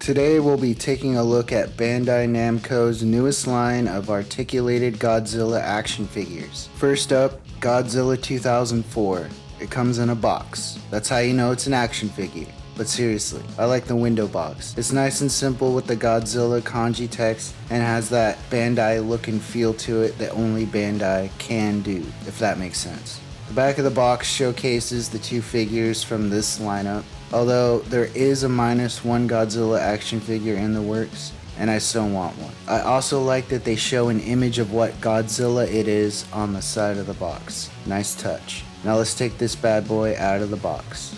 Today we'll be taking a look at Bandai Namco's newest line of articulated Godzilla action figures. First up, Godzilla 2004. It comes in a box. That's how you know it's an action figure. But seriously, I like the window box. It's nice and simple with the Godzilla kanji text and has that Bandai look and feel to it that only Bandai can do, if that makes sense. The back of the box showcases the two figures from this lineup, although there is a -1 Godzilla action figure in the works, and I still want one. I also like that they show an image of what Godzilla it is on the side of the box. Nice touch. Now let's take this bad boy out of the box.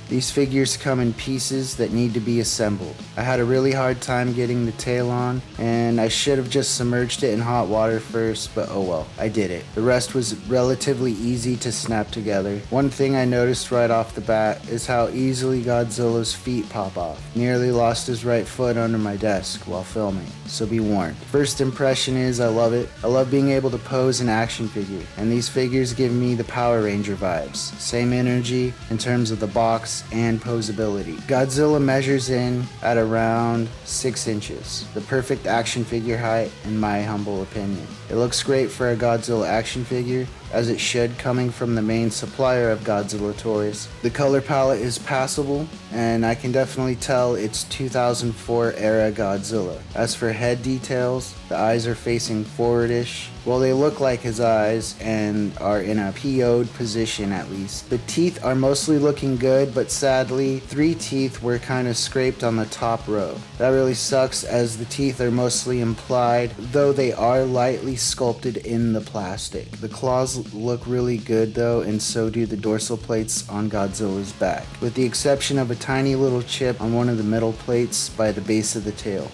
These figures come in pieces that need to be assembled. I had a really hard time getting the tail on, and I should have just submerged it in hot water first, but oh well, I did it. The rest was relatively easy to snap together. One thing I noticed right off the bat is how easily Godzilla's feet pop off. Nearly lost his right foot under my desk while filming, so be warned. First impression is I love it. I love being able to pose an action figure, and these figures give me the Power Ranger vibes. Same energy in terms of the box and posability. Godzilla measures in at around 6 inches, the perfect action figure height in my humble opinion. It looks great for a Godzilla action figure, as it should, coming from the main supplier of Godzilla toys. The color palette is passable, and I can definitely tell it's 2004 era Godzilla. As for head details, the eyes are facing forwardish. Well, they look like his eyes and are in a PO'd position at least. The teeth are mostly looking good, but sadly, 3 teeth were kind of scraped on the top row. That really sucks, as the teeth are mostly implied, though they are lightly sculpted in the plastic. The claws look really good though, and so do the dorsal plates on Godzilla's back, with the exception of a tiny little chip on one of the metal plates by the base of the tail.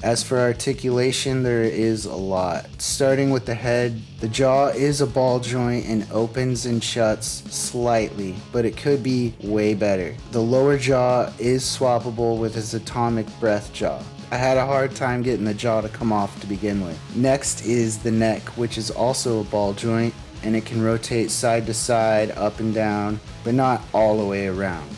As for articulation, there is a lot. Starting with the head, the jaw is a ball joint and opens and shuts slightly, but it could be way better. The lower jaw is swappable with his atomic breath jaw. I had a hard time getting the jaw to come off to begin with. Next is the neck, which is also a ball joint, and it can rotate side to side, up and down, but not all the way around.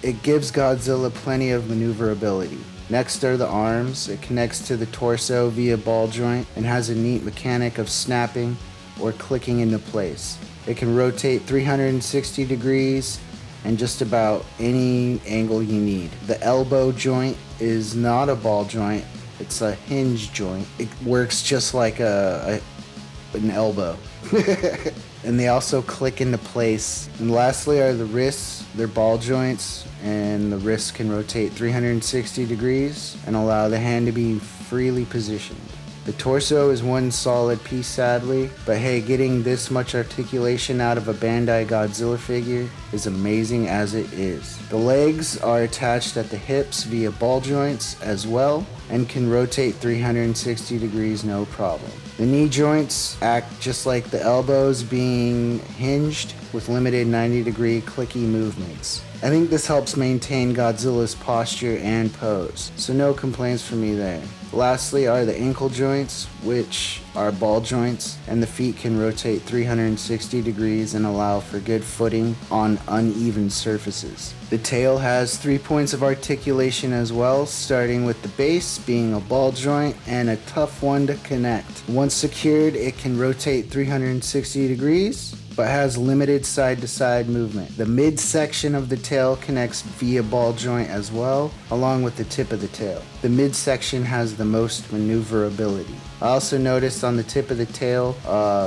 It gives Godzilla plenty of maneuverability. Next are the arms. It connects to the torso via ball joint and has a neat mechanic of snapping or clicking into place. It can rotate 360 degrees and just about any angle you need. The elbow joint is not a ball joint, it's a hinge joint. It works just like an elbow. And they also click into place. And lastly are the wrists. They're ball joints, and the wrists can rotate 360 degrees and allow the hand to be freely positioned. The torso is one solid piece sadly, but hey, getting this much articulation out of a Bandai Godzilla figure is amazing as it is. The legs are attached at the hips via ball joints as well, and can rotate 360 degrees no problem. The knee joints act just like the elbows, being hinged with limited 90-degree clicky movements. I think this helps maintain Godzilla's posture and pose, so no complaints from me there. Lastly are the ankle joints, which are ball joints, and the feet can rotate 360 degrees and allow for good footing on uneven surfaces. The tail has 3 points of articulation as well, starting with the base being a ball joint and a tough one to connect. Once secured, it can rotate 360 degrees, but has limited side-to-side movement. The midsection of the tail connects via ball joint as well, along with the tip of the tail. The midsection has the most maneuverability. I also noticed on the tip of the tail,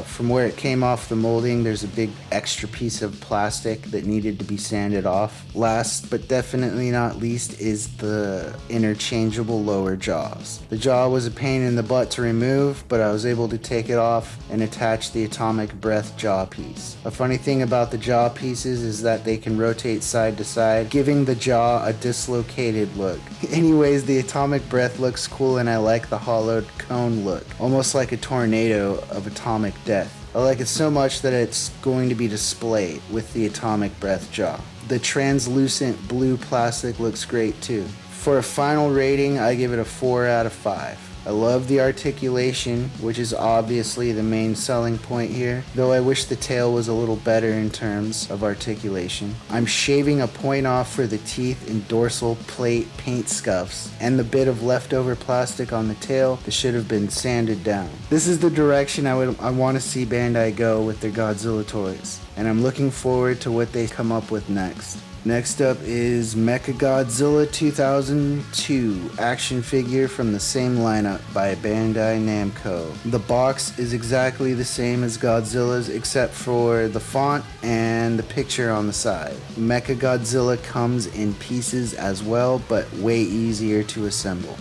from where it came off the molding, there's a big extra piece of plastic that needed to be sanded off. Last but definitely not least is the interchangeable lower jaws. The jaw was a pain in the butt to remove, but I was able to take it off and attach the atomic breath jaw piece. A funny thing about the jaw pieces is that they can rotate side to side, giving the jaw a dislocated look. Anyways, the atomic breath looks cool, and I like the hollowed cone look, almost like a tornado of atomic death. I like it so much that it's going to be displayed with the atomic breath jaw. The translucent blue plastic looks great too. For a final rating, I give it a 4 out of 5. I love the articulation, which is obviously the main selling point here, though I wish the tail was a little better in terms of articulation. I'm shaving a point off for the teeth and dorsal plate paint scuffs, and the bit of leftover plastic on the tail that should have been sanded down. This is the direction I want to see Bandai go with their Godzilla toys, and I'm looking forward to what they come up with next. Next up is Mechagodzilla 2002 action figure from the same lineup by Bandai Namco. The box is exactly the same as Godzilla's except for the font and the picture on the side. Mechagodzilla comes in pieces as well, but way easier to assemble.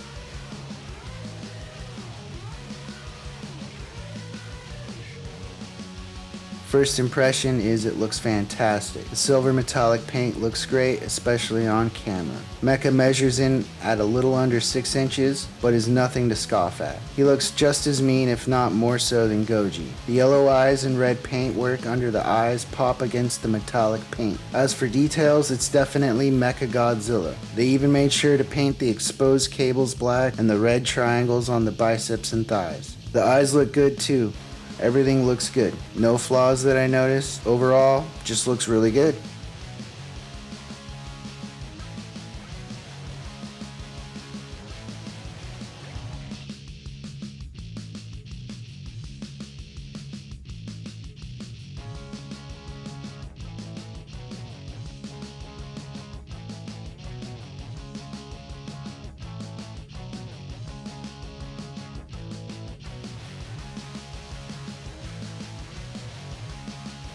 First impression is it looks fantastic. The silver metallic paint looks great, especially on camera. Mecha measures in at a little under 6 inches, but is nothing to scoff at. He looks just as mean, if not more so, than Goji. The yellow eyes and red paintwork under the eyes pop against the metallic paint. As for details, it's definitely Mechagodzilla. They even made sure to paint the exposed cables black and the red triangles on the biceps and thighs. The eyes look good too. Everything looks good. No flaws that I noticed. Overall, just looks really good.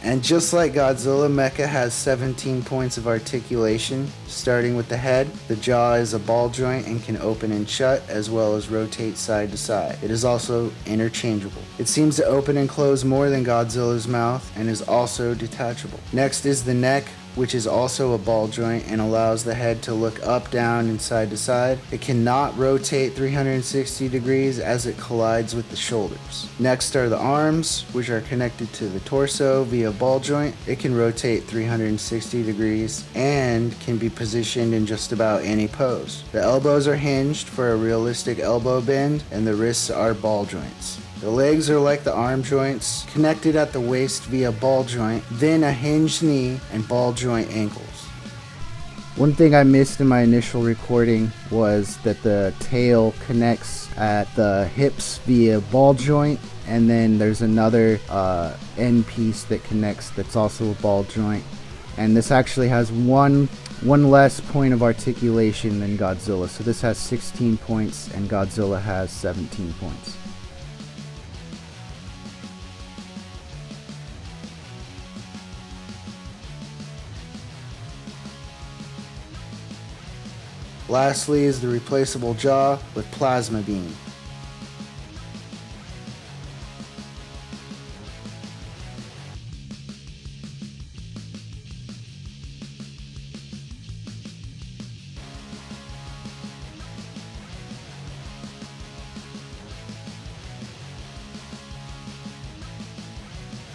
And just like Godzilla, Mecha has 17 points of articulation, starting with the head. The jaw is a ball joint and can open and shut, as well as rotate side to side. It is also interchangeable. It seems to open and close more than Godzilla's mouth and is also detachable. Next is the neck, which is also a ball joint and allows the head to look up, down, and side to side. It cannot rotate 360 degrees as it collides with the shoulders. Next are the arms, which are connected to the torso via ball joint. It can rotate 360 degrees and can be positioned in just about any pose. The elbows are hinged for a realistic elbow bend, and the wrists are ball joints. The legs are like the arm joints, connected at the waist via ball joint, then a hinged knee and ball joint ankles. One thing I missed in my initial recording was that the tail connects at the hips via ball joint, and then there's another end piece that connects that's also a ball joint. And this actually has one less point of articulation than Godzilla. So this has 16 points and Godzilla has 17 points. Lastly is the replaceable jaw with plasma beam.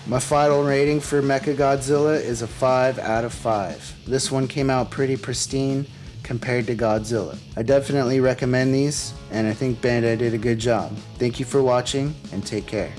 My final rating for Mechagodzilla is a 5 out of 5. This one came out pretty pristine compared to Godzilla. I definitely recommend these, and I think Bandai did a good job. Thank you for watching, and take care.